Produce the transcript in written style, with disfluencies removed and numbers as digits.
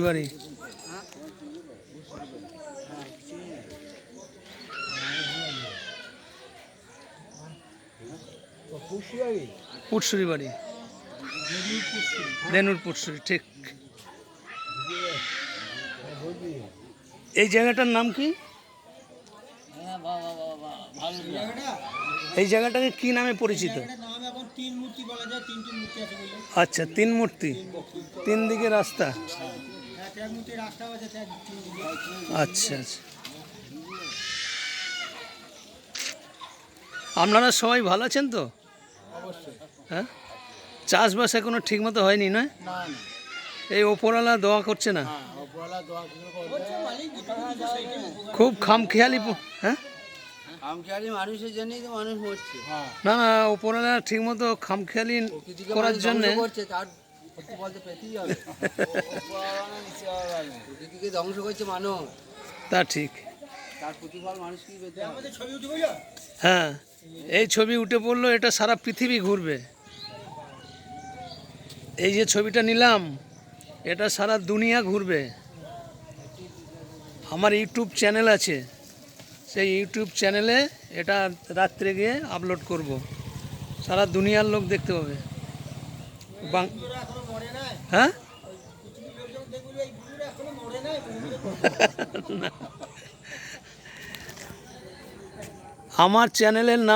বাড়ি পুটসুরি বাড়ি দেনুর পুটসুরি ঠিক। এই জায়গাটার নাম কি? এই জায়গাটাকে কি নামে পরিচিত? আচ্ছা, তিন মূর্তি, তিন দিকে রাস্তা। আচ্ছা আচ্ছা, আপনারা সবাই ভালো আছেন তো? হ্যাঁ, চাষবাস এখনো ঠিক মতো হয়নি নয়? এই ওপরওয়ালা দোয়া করছে না? খুব খামখেয়ালি। হ্যাঁ, খামখেয়ালি মানুষের জন্যই তো মানুষ মরছে। না না, ওপরওয়ালা ঠিক মতো খামখেয়ালি করার জন্যে প্রকৃতিকে ধ্বংস করছে মানুষ, তা ঠিক। তার প্রতিফল মানুষ কি পেতে হবে? হ্যাঁ, এই ছবি উঠে পড়লো, এটা সারা পৃথিবী ঘুরবে। এই যে ছবিটা নিলাম, এটা সারা দুনিয়া ঘুরবে। আমার ইউটিউব চ্যানেল আছে, সেই ইউটিউব চ্যানেলে এটা রাত্রে গিয়ে আপলোড করব, সারা দুনিয়ার লোক দেখতে পাবে। হ্যাঁ, আমার চ্যানেলের নাম